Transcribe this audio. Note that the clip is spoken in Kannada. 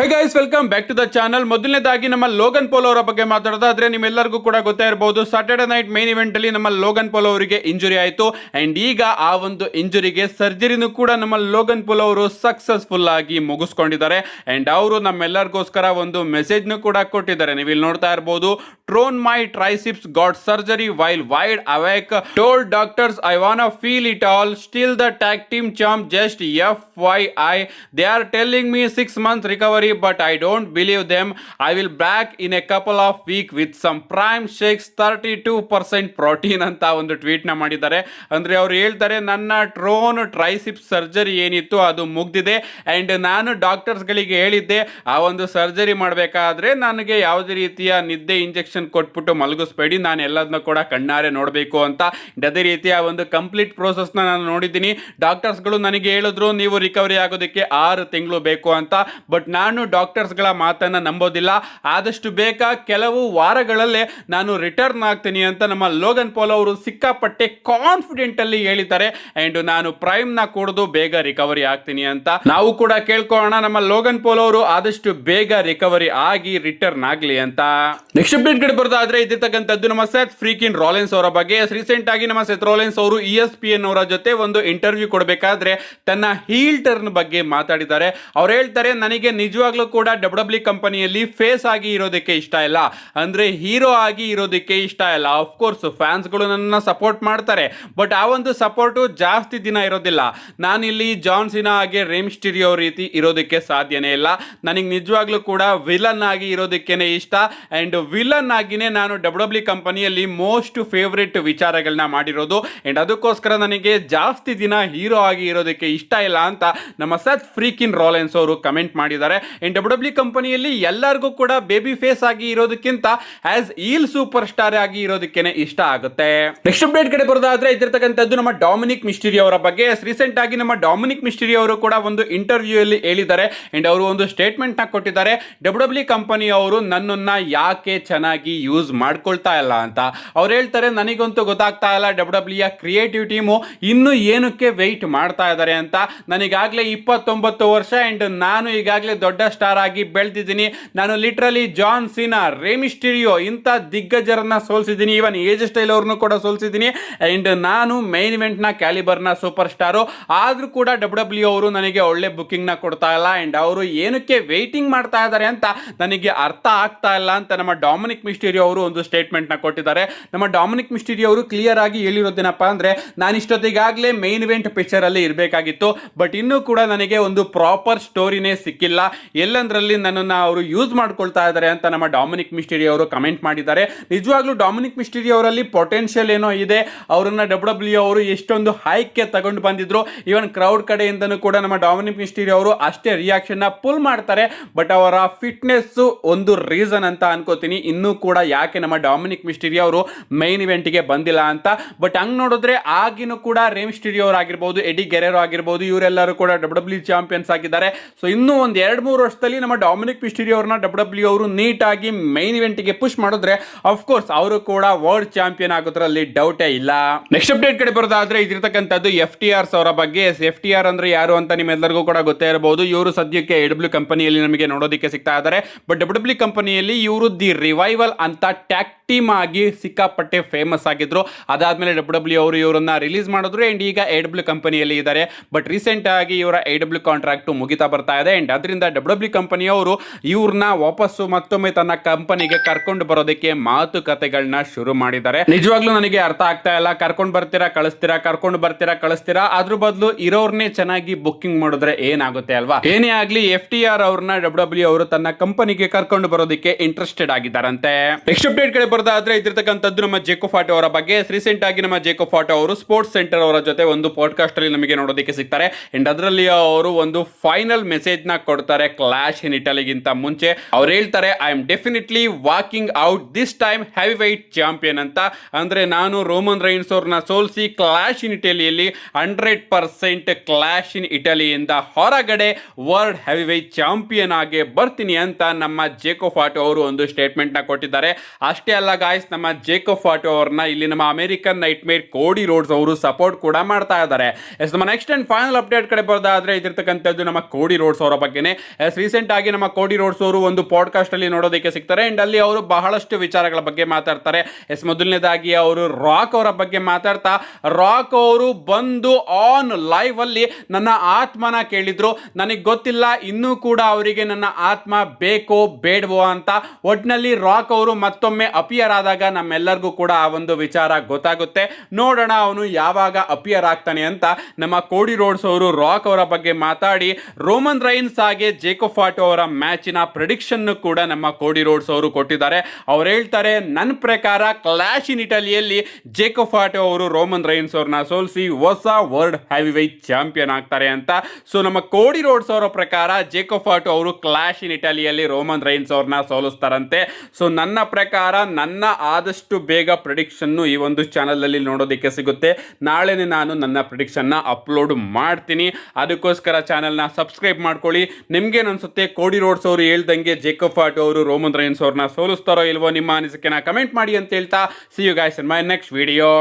Hi guys, welcome back to the channel. ಮೊದಲನೇದಾಗಿ ನಮ್ಮ ಲೋಗನ್ ಪೋಲ್ ಅವರ ಬಗ್ಗೆ ಮಾತಾಡೋದಾದ್ರೆ ನಿಮ್ಮೆಲ್ಲರಿಗೂ ಕೂಡ ಗೊತ್ತೇ ಇರಬಹುದು, ಸಾಟರ್ಡೆ ನೈಟ್ ಮೇನ್ ಇವೆಂಟ್ ಅಲ್ಲಿ ನಮ್ಮ ಲೋಗನ್ ಪೋಲ್ ಅವರಿಗೆ ಇಂಜುರಿ ಆಯಿತು. ಅಂಡ್ ಈಗ ಆ ಒಂದು ಇಂಜುರಿಗೆ ಸರ್ಜರಿನೂ ಕೂಡ ನಮ್ಮ ಲೋಗನ್ ಪೋಲ್ ಅವರು ಸಕ್ಸಸ್ಫುಲ್ ಆಗಿ ಮುಗಿಸ್ಕೊಂಡಿದ್ದಾರೆ. ಅಂಡ್ ಅವರು ನಮ್ಮೆಲ್ಲರಿಗೋಸ್ಕರ ಒಂದು ಮೆಸೇಜ್ನು ಕೂಡ ಕೊಟ್ಟಿದ್ದಾರೆ. ನೀವು ಇಲ್ಲಿ ನೋಡ್ತಾ ಇರಬಹುದು, Tron my triceps got surgery while wide awake, told doctors I want feel it all, still the tag team champ just FYI, they are telling me 6 months recovery but I don't believe them. I will back in a couple of weeks with some prime shakes 32% protein ಅಂತ ಒಂದು ಟ್ವೀಟ್ ನ ಮಾಡಿದ್ದಾರೆ. ಅಂದ್ರೆ ಅವ್ರು ಹೇಳ್ತಾರೆ, ನನ್ನ ಟ್ರೋನ್ ಟ್ರೈಸಿಪ್ ಸರ್ಜರಿ ಏನಿತ್ತು ಅದು ಮುಗ್ದಿದೆ ಅಂಡ್ ನಾನು ಡಾಕ್ಟರ್ಸ್ ಗಳಿಗೆ ಹೇಳಿದ್ದೆ ಆ ಒಂದು ಸರ್ಜರಿ ಮಾಡಬೇಕಾದ್ರೆ ನನಗೆ ಯಾವುದೇ ರೀತಿಯ ನಿದ್ದೆ ಇಂಜೆಕ್ಷನ್ ಕೊಟ್ಬಿಟ್ಟು ಮಲಗಿಸ್ಬೇಡಿ, ನಾನು ಎಲ್ಲದನ್ನ ಕೂಡ ಕಣ್ಣಾರೆ ನೋಡಬೇಕು ಅಂತ. ಅದೇ ರೀತಿಯ ಒಂದು ಕಂಪ್ಲೀಟ್ ಪ್ರೋಸೆಸ್ ನಾನು ನೋಡಿದ್ದೀನಿ. ಡಾಕ್ಟರ್ಸ್ ಗಳು ನನಗೆ ಹೇಳಿದ್ರು ನೀವು ರಿಕವರಿ ಆಗೋದಕ್ಕೆ 6 ತಿಂಗಳು ಬೇಕು ಅಂತ. ಬಟ್ ನಾನು ಡಾಕ್ಟರ್ಸ್ ಗಳ ಮಾತನ್ನ ನಂಬೋದಿಲ್ಲ. ಆದಷ್ಟು ಬೇಗ ಕೆಲವು ವಾರಗಳಲ್ಲೇ ನಾನು ರಿಟರ್ನ್ ಆಗ್ತೀನಿ ಅಂತ ನಮ್ಮ ಲೋಗನ್ ಪೋಲ್ ಅವರು ಸಿಕ್ಕಾಪಟ್ಟೆ ಕಾನ್ಫಿಡೆಂಟ್ ಅಲ್ಲಿ ಹೇಳಿದ್ದಾರೆ. ಅಂಡ್ ನಾನು ಪ್ರೈಮ್ ನ ಕೊಡೋದು ಬೇಗ ರಿಕವರಿ ಆಗ್ತೀನಿ ಅಂತ. ನಾವು ಕೂಡ ಕೇಳ್ಕೊಳ್ಳೋಣ, ನಮ್ಮ ಲೋಗನ್ ಪೋಲ್ ಅವರು ಆದಷ್ಟು ಬೇಗ ರಿಕವರಿ ಆಗಿ ರಿಟರ್ನ್ ಆಗ್ಲಿ ಅಂತ. ನೆಕ್ಸ್ಟ್ ಅಪ್ಡೇಟ್ ಕಡೆ ಬರೋದಾದ್ರೆ ಇದಿರ್ತಕ್ಕಂಥದ್ದು ನಮ್ಮ ಸೆತ್ ಫ್ರೀಕಿನ್ ರಾಲೆನ್ಸ್ ಅವರ ಬಗ್ಗೆ. ರೀಸೆಂಟ್ ಆಗಿ ನಮ್ಮ ಸೆತ್ ರಾಲೆನ್ಸ್ ಅವರು ESPN ಅವರ ಜೊತೆ ಒಂದು ಇಂಟರ್ವ್ಯೂ ಕೊಡಬೇಕಾದ್ರೆ ತನ್ನ ಹೀಲ್ ಟರ್ನ್ ಬಗ್ಗೆ ಮಾತಾಡಿದ್ದಾರೆ. ಅವ್ರು ಹೇಳ್ತಾರೆ, ನನಗೆ ನಿಜವಾಗ್ಲೂ ಕೂಡ WWE ಕಂಪನಿಯಲ್ಲಿ ಫೇಸ್ ಆಗಿ ಇರೋದಕ್ಕೆ ಇಷ್ಟ ಇಲ್ಲ, ಅಂದ್ರೆ ಹೀರೋ ಆಗಿ ಇರೋದಕ್ಕೆ ಇಷ್ಟ ಇಲ್ಲ. ಆಫ್ಕೋರ್ಸ್ ಫ್ಯಾನ್ಸ್ ಗಳು ನನ್ನ ಸಪೋರ್ಟ್ ಮಾಡ್ತಾರೆ, ಬಟ್ ಆ ಒಂದು ಸಪೋರ್ಟು ಜಾಸ್ತಿ ದಿನ ಇರೋದಿಲ್ಲ. ನಾನಿಲ್ಲಿ ಜಾನ್ ಸಿನಾ ಹಾಗೆ ರೇಮ್ ಸ್ಟಿರಿಯೋ ರೀತಿ ಇರೋದಕ್ಕೆ ಸಾಧ್ಯನೇ ಇಲ್ಲ. ನನಗೆ ನಿಜವಾಗ್ಲೂ ಕೂಡ ವಿಲನ್ ಆಗಿ ಇರೋದಕ್ಕೇನೆ ಇಷ್ಟ. ಅಂಡ್ ವಿಲನ್ ಆಗಿನೇ ನಾನು WWE ಕಂಪನಿಯಲ್ಲಿ ಮೋಸ್ಟ್ ಫೇವ್ರೆಟ್ ವಿಚಾರಗಳನ್ನ ಮಾಡಿರೋದು. ಅಂಡ್ ಅದಕ್ಕೋಸ್ಕರ ನನಗೆ ಜಾಸ್ತಿ ದಿನ ಹೀರೋ ಆಗಿ ಇರೋದಕ್ಕೆ ಇಷ್ಟ ಇಲ್ಲ ಅಂತ ನಮ್ಮ ಸೆತ್ ಫ್ರೀಕಿನ್ ರಾಲೆನ್ಸ್ ಅವರು ಕಮೆಂಟ್ ಮಾಡಿದ್ದಾರೆ. WWE ಕಂಪನಿಯಲ್ಲಿ ಎಲ್ಲರಿಗೂ ಕೂಡ ಬೇಬಿ ಫೇಸ್ ಆಗಿ ಇರೋದಕ್ಕಿಂತ ಆಸ್ ಈಲ್ ಸೂಪರ್ ಸ್ಟಾರ್ ಆಗಿ ಇರೋದಕ್ಕೇನೆ ಇಷ್ಟ ಆಗುತ್ತೆ. ನೆಕ್ಸ್ಟ್ ಅಪ್ಡೇಟ್ ಕಡೆ ಬರೋದಾದ್ರೆ ಇದಿರ್ತಕ್ಕಂಥದ್ದು ನಮ್ಮ ಡೊಮಿನಿಕ್ ಮಿಸ್ಟೀರಿಯೋ ಅವರ ಬಗ್ಗೆ. ರೀಸೆಂಟ್ ಆಗಿ ನಮ್ಮ ಡೊಮಿನಿಕ್ ಮಿಸ್ಟೀರಿಯೋ ಅವರು ಕೂಡ ಒಂದು ಇಂಟರ್ವ್ಯೂ ಅಲ್ಲಿ ಹೇಳಿದ್ದಾರೆ. ಅಂಡ್ ಅವರು ಒಂದು ಸ್ಟೇಟ್ಮೆಂಟ್ ನ ಕೊಟ್ಟಿದ್ದಾರೆ. WWE ಕಂಪನಿ ಅವರು ನನ್ನನ್ನ ಯಾಕೆ ಚೆನ್ನಾಗಿ ಯೂಸ್ ಮಾಡ್ಕೊಳ್ತಾ ಇಲ್ಲ ಅಂತ. ಅವ್ರು ಹೇಳ್ತಾರೆ, ನನಗಂತೂ ಗೊತ್ತಾಗ್ತಾ ಇಲ್ಲ WWE ಕ್ರಿಯೇಟಿವ್ ಟೀಮು ಇನ್ನು ಏನಕ್ಕೆ ವೆಯ್ಟ್ ಮಾಡ್ತಾ ಇದ್ದಾರೆ ಅಂತ. ನನಗಾಗ್ಲೇ 29 ವರ್ಷ ಅಂಡ್ ನಾನು ಈಗಾಗಲೇ ದೊಡ್ಡ ಸ್ಟಾರ್ ಆಗಿ ಬೆಳೆದಿದ್ದೀನಿ. ನಾನು ಲಿಟ್ರಲಿ ಜಾನ್ ಸಿನಾ, ರೇ ಮಿಸ್ಟೀರಿಯೋ ಇಂಥ ದಿಗ್ಗಜರನ್ನ ಸೋಲ್ಸಿದ್ದೀನಿ. ಇವನ್ ಏಜ್ ಸ್ಟೈಲ್ ಅವ್ರನ್ನು ಕೂಡ ಸೋಲ್ಸಿದ್ದೀನಿ. ಅಂಡ್ ನಾನು ಮೈನ್ ಇವೆಂಟ್ ನ ಕ್ಯಾಲಿಬರ್ ನ ಸೂಪರ್ ಸ್ಟಾರು. ಆದ್ರೂ ಕೂಡ WWE ಅವರು ನನಗೆ ಒಳ್ಳೆ ಬುಕಿಂಗ್ ನ ಕೊಡ್ತಾ ಇಲ್ಲ. ಅಂಡ್ ಅವರು ಏನಕ್ಕೆ ವೇಟಿಂಗ್ ಮಾಡ್ತಾ ಇದ್ದಾರೆ ಅಂತ ನನಗೆ ಅರ್ಥ ಆಗ್ತಾ ಇಲ್ಲ ಅಂತ ನಮ್ಮ ಡೊಮಿನಿಕ್ ಮಿಸ್ಟೀರಿಯೋ ಅವರು ಒಂದು ಸ್ಟೇಟ್ಮೆಂಟ್ ನ ಕೊಟ್ಟಿದ್ದಾರೆ. ನಮ್ಮ ಡೊಮಿನಿಕ್ ಮಿಸ್ಟೀರಿಯೋ ಅವರು ಕ್ಲಿಯರ್ ಆಗಿ ಹೇಳಿರೋದೇನಪ್ಪ ಅಂದ್ರೆ, ನಾನು ಇಷ್ಟೊತ್ತಿಗಾಗಲೇ ಮೈನ್ ಇವೆಂಟ್ ಪಿಕ್ಚರ್ ಅಲ್ಲಿ ಇರಬೇಕಾಗಿತ್ತು, ಬಟ್ ಇನ್ನೂ ಕೂಡ ನನಗೆ ಒಂದು ಪ್ರಾಪರ್ ಸ್ಟೋರಿನೇ ಸಿಕ್ಕಿಲ್ಲ. ಎಲ್ಲಂದ್ರಲ್ಲಿ ನನ್ನನ್ನು ಅವರು ಯೂಸ್ ಮಾಡ್ಕೊಳ್ತಾ ಇದ್ದಾರೆ ಅಂತ ನಮ್ಮ ಡೊಮಿನಿಕ್ ಮಿಸ್ಟೀರಿಯೋ ಅವರು ಕಮೆಂಟ್ ಮಾಡಿದ್ದಾರೆ. ನಿಜವಾಗ್ಲೂ ಡೊಮಿನಿಕ್ ಮಿಸ್ಟೀರಿಯೋ ಅವರಲ್ಲಿ ಪೊಟೆನ್ಷಿಯಲ್ ಏನೋ ಇದೆ. ಅವರನ್ನ WWE ಅವರು ಎಷ್ಟೊಂದು ಹೈಕ್ಗೆ ತಗೊಂಡು ಬಂದಿದ್ರು. ಇವನ್ ಕ್ರೌಡ್ ಕಡೆಯಿಂದನೂ ಕೂಡ ನಮ್ಮ ಡೊಮಿನಿಕ್ ಮಿಸ್ಟೀರಿಯೋ ಅವರು ಅಷ್ಟೇ ರಿಯಾಕ್ಷನ್ ನ ಪುಲ್ ಮಾಡ್ತಾರೆ. ಬಟ್ ಅವರ ಫಿಟ್ನೆಸ್ ಒಂದು ರೀಸನ್ ಅಂತ ಅನ್ಕೋತೀನಿ. ಇನ್ನೂ ಕೂಡ ಯಾಕೆ ನಮ್ಮ ಡೊಮಿನಿಕ್ ಮಿಸ್ಟೀರಿಯೋ ಅವರು ಮೈನ್ ಇವೆಂಟ್ ಗೆ ಬಂದಿಲ್ಲ ಅಂತ. ಬಟ್ ಹಂಗ್ ನೋಡಿದ್ರೆ ಆಗಿನೂ ಕೂಡ ರೇ ಮಿಸ್ಟೀರಿಯೋ ಅವರು ಆಗಿರ್ಬೋದು, ಎಡಿ ಗೆರೆರೋ ಆಗಿರ್ಬೋದು, ಇವರೆಲ್ಲರೂ ಕೂಡ WWE ಚಾಂಪಿಯನ್ಸ್ ಆಗಿದ್ದಾರೆ. ಸೊ ಇನ್ನೂ ಒಂದು 2-3 ವರ್ಷದಲ್ಲಿ ನಮ್ಮ ಡೊಮಿನಿಕ್ ಮಿಸ್ಟೀರಿಯೋ ಅವ್ರನ್ನ WWE ಅವರು ನೀಟಾಗಿ ಮೈನ್ ಇವೆಂಟ್ ಗೆ ಪುಷ್ ಮಾಡಿದ್ರೆ ಅಫ್ಕೋರ್ಸ್ ಅವರು ಕೂಡ ವರ್ಲ್ಡ್ ಚಾಂಪಿಯನ್ ಆಗೋದ್ರಲ್ಲಿ ಡೌಟೇ ಇಲ್ಲ. ನೆಕ್ಸ್ಟ್ ಅಪ್ಡೇಟ್ ಕಡೆ ಬರೋದಾದ್ರೆ ಇದಿರ್ತಕ್ಕಂಥದ್ದು FTR ಅವರ ಬಗ್ಗೆ. FTR ಅಂದ್ರೆ ಯಾರು ಅಂತ ನಿಮ್ಮೆಲ್ಲರಿಗೂ ಕೂಡ ಗೊತ್ತೇ ಇರಬಹುದು. ಇವರು ಸದ್ಯಕ್ಕೆ AEW ಕಂಪನಿಯಲ್ಲಿ ನಮಗೆ ನೋಡೋದಕ್ಕೆ ಸಿಗ್ತಾ ಇದ್ದಾರೆ. ಬಟ್ WWE ಕಂಪನಿಯಲ್ಲಿ ಇವರು ದಿ ರಿವೈವಲ್ ಅಂತ ಟ್ಯಾಗ್ ಟೀಮ್ ಆಗಿ ಸಿಕ್ಕಾಪಟ್ಟೆ ಫೇಮಸ್ ಆಗಿದ್ರು. ಅದಾದ್ಮೇಲೆ WWE ಅವರು ಇವರನ್ನ ರಿಲೀಸ್ ಮಾಡಿದ್ರು ಅಂಡ್ ಈಗ AEW ಕಂಪನಿಯಲ್ಲಿ ಇದ್ದಾರೆ. ಬಟ್ ರೀಸೆಂಟ್ ಆಗಿ ಇವರ AEW ಕಾಂಟ್ರಾಕ್ಟ್ ಮುಗಿತಾ ಬರ್ತಾ ಇದೆ. ಅಂಡ್ ಅದರಿಂದ WWE ಕಂಪನಿಯವರು ಇವ್ರನ್ನ ವಾಪಸ್ಸು ಮತ್ತೊಮ್ಮೆ ತನ್ನ ಕಂಪನಿಗೆ ಕರ್ಕೊಂಡು ಬರೋದಕ್ಕೆ ಮಾತುಕತೆಗಳನ್ನ ಶುರು ಮಾಡಿದ್ದಾರೆ. ನಿಜವಾಗ್ಲೂ ನನಗೆ ಅರ್ಥ ಆಗ್ತಾ ಇಲ್ಲ. ಕರ್ಕೊಂಡು ಬರ್ತೀರಾ ಕಳಿಸ್ತೀರಾ, ಕರ್ಕೊಂಡು ಬರ್ತೀರಾ ಕಳಿಸ್ತೀರಾ, ಅದ್ರ ಬದಲು ಇರೋರ್ನೇ ಚೆನ್ನಾಗಿ ಬುಕ್ಕಿಂಗ್ ಮಾಡಿದ್ರೆ ಏನಾಗುತ್ತೆ ಅಲ್ವಾ. ಏನೇ ಆಗ್ಲಿ FTR ಅವ್ರನ್ನ WWE ಅವರು ತನ್ನ ಕಂಪನಿಗೆ ಕರ್ಕೊಂಡು ಬರೋದಕ್ಕೆ ಇಂಟ್ರೆಸ್ಟೆಡ್ ಆಗಿದ್ದಾರಂತೆ. ನೆಕ್ಸ್ಟ್ ಅಪ್ಡೇಟ್ ಕಡೆ ಬರೋದಾದ್ರೆ ಇದಿರ್ತಕ್ಕಂಥದ್ದು ನಮ್ಮ ಜೇಕೋ ಫಾಟೋ ಅವರ ಬಗ್ಗೆ. ರೀಸೆಂಟ್ ಆಗಿ ನಮ್ಮ ಜೇಕೋ ಫಾಟೋ ಅವರು ಸ್ಪೋರ್ಟ್ಸ್ ಸೆಂಟರ್ ಅವರ ಜೊತೆ ಒಂದು ಪಾಡ್ಕಾಸ್ಟ್ ಅಲ್ಲಿ ನಮಗೆ ನೋಡೋದಕ್ಕೆ ಸಿಗ್ತಾರೆ. ಅಂಡ್ ಅದರಲ್ಲಿ ಅವರು ಒಂದು ಫೈನಲ್ ಮೆಸೇಜ್ ನ ಕೊಡ್ತಾರೆ ಕ್ಲಾಶ್ ಇನ್ ಇಟಲಿಗಿಂತ ಮುಂಚೆ. ಅವ್ರು ಹೇಳ್ತಾರೆ, I am definitely walking out this time heavy white champion ಅಂತ. ಅಂದ್ರೆ ನಾನು ರೋಮನ್ ರೈನ್ಸ್ ಅವ್ರನ್ನ ಸೋಲಿಸಿ ಕ್ಲಾಶ್ ಇನ್ ಇಟಲಿಯಲ್ಲಿ 100% ಕ್ಲಾಶ್ ಇನ್ ಇಟಲಿಯಿಂದ ಹೊರಗಡೆ ವರ್ಲ್ಡ್ ಹೆವಿ ವೈಟ್ ಚಾಂಪಿಯನ್ ಆಗಿ ಬರ್ತೀನಿ ಅಂತ ನಮ್ಮ ಜೇಕೋ ಫಾಟೋ ಅವರು ಒಂದು ಸ್ಟೇಟ್ಮೆಂಟ್ ನ ಕೊಟ್ಟಿದ್ದಾರೆ. ಕೊಟ್ಟಿದ್ದಾರೆ. ಅಷ್ಟೇ ಅಲ್ಲ ಗಾಯ್ಸ್, ನಮ್ಮ ಜೇಕೋಬ್ ಫಾಟೋ ಅವ್ರನ್ನ ಇಲ್ಲಿ ನಮ್ಮ ಅಮೆರಿಕನ್ ನೈಟ್ ಮೇರ್ ಕೋಡಿ ರೋಡ್ಸ್ ಅವರು ಸಪೋರ್ಟ್ ಕೂಡ ಮಾಡ್ತಾ ಇದ್ದಾರೆ. ಎಸ್, ನಮ್ಮ ನೆಕ್ಸ್ಟ್ ಅಂಡ್ ಫೈನಲ್ ಅಪ್ಡೇಟ್ ಕಡೆ ಬರೋದಾದ್ರೆ ಇದಿರ್ತಕ್ಕಂಥದ್ದು ನಮ್ಮ ಕೋಡಿ ರೋಡ್ಸ್ ಅವರ ಬಗ್ಗೆನೇ. ಎಸ್, ರೀಸೆಂಟ್ ಆಗಿ ನಮ್ಮ ಕೋಡಿ ರೋಡ್ಸ್ ಅವರು ಒಂದು ಪಾಡ್ಕಾಸ್ಟ್ ಅಲ್ಲಿ ನೋಡೋದಕ್ಕೆ ಸಿಗ್ತಾರೆ ಅಂಡ್ ಅಲ್ಲಿ ಅವರು ಬಹಳಷ್ಟು ವಿಚಾರಗಳ ಬಗ್ಗೆ ಮಾತಾಡ್ತಾರೆ. ಎಸ್, ಮೊದಲನೇದಾಗಿ ಅವರು ರಾಕ್ ಅವರ ಬಗ್ಗೆ ಮಾತಾಡ್ತಾ, ರಾಕ್ ಅವರು ಬಂದು ಆನ್ ಲೈವ್ ಅಲ್ಲಿ ನನ್ನ ಆತ್ಮನ ಕೇಳಿದ್ರು. ನನಗೆ ಗೊತ್ತಿಲ್ಲ ಇನ್ನೂ ಕೂಡ ಅವರಿಗೆ ನನ್ನ ಆತ್ಮ ಬೇಕೋ ಬೇಡವೋ ಅಂತ. ಒಟ್ಟಿನಲ್ಲಿ ರಾಕ್ ಅವರು ಮತ್ತೊಮ್ಮೆ ಅಪಿಯರ್ ಆದಾಗ ನಮ್ಮೆಲ್ಲರಿಗೂ ಕೂಡ ಆ ಒಂದು ವಿಚಾರ ಗೊತ್ತಾಗುತ್ತೆ. ನೋಡೋಣ ಅವನು ಯಾವಾಗ ಅಪಿಯರ್ ಆಗ್ತಾನೆ ಅಂತ. ನಮ್ಮ ಕೋಡಿ ರೋಡ್ಸ್ ಅವರು ರಾಕ್ ಅವರ ಬಗ್ಗೆ ಮಾತಾಡಿ ರೋಮನ್ ರೈನ್ಸ್ ಹಾಗೆ ಜೇಕೋಬ್ ಫಾಟೋ ಅವರ ಮ್ಯಾಚಿನ ಪ್ರೆಡಿಕ್ಷನ್ ಕೂಡ ನಮ್ಮ ಕೋಡಿ ರೋಡ್ಸ್ ಅವರು ಕೊಟ್ಟಿದ್ದಾರೆ. ಅವ್ರು ಹೇಳ್ತಾರೆ, ನನ್ನ ಪ್ರಕಾರ ಕ್ಲಾಶ್ ಇನ್ ಇಟಲಿಯಲ್ಲಿ ಜೇಕೋಬ್ ಫಾಟೋ ಅವರು ರೋಮನ್ ರೈನ್ಸ್ ಅವ್ರನ್ನ ಸೋಲಿಸಿ ಹೊಸ ವರ್ಲ್ಡ್ ಹೆವಿ ವೇಟ್ ಚಾಂಪಿಯನ್ ಆಗ್ತಾರೆ ಅಂತ. ಸೊ ನಮ್ಮ ಕೋಡಿ ರೋಡ್ಸ್ ಅವರ ಪ್ರಕಾರ ಜೇಕೋಬ್ ಫಾಟೋ ಅವರು ಕ್ಲಾಶ್ ಇನ್ ಇಟಲಿಯಲ್ಲಿ ರೋಮನ್ ರೈನ್ಸ್ ಅವ್ರನ್ನ ಸೋಲಿಸ್ತಾರಂತೆ. ಸೊ ನನ್ನ ಪ್ರಕಾರ ನನ್ನ ಆದಷ್ಟು ಬೇಗ ಪ್ರೆಡಿಕ್ಷನ್ನು ಈ ಒಂದು ಚಾನಲ್ ಅಲ್ಲಿ ನೋಡೋದಕ್ಕೆ ಸಿಗುತ್ತೆ. ನಾಳೆನೇ ನಾನು ನನ್ನ ಪ್ರೆಡಿಕ್ಷನ್ನ ಅಪ್ಲೋಡ್ ಮಾಡ್ತೀನಿ. ಅದಕ್ಕೋಸ್ಕರ ಚಾನಲ್ನ ಸಬ್ಸ್ಕ್ರೈಬ್ ಮಾಡ್ಕೊಳ್ಳಿ. ನಿಮ್ಗೇನು ಅನ್ಸುತ್ತೆ, ಕೋಡಿ ರೋಡ್ಸ್ ಅವರು ಹೇಳ್ದಂಗೆ ಜೇಕೋಬ್ ಫಾಟೋ ಅವರು ರೋಮನ್ ರೈನ್ಸ್ ಅವ್ರನ್ನ ಸೋಲಿಸ್ತಾರೋ ಇಲ್ವೋ? ನಿಮ್ಮ ಅನಿಸಿಕೆನ ಕಮೆಂಟ್ ಮಾಡಿ ಅಂತ ಹೇಳ್ತಾ, see you guys in my next video.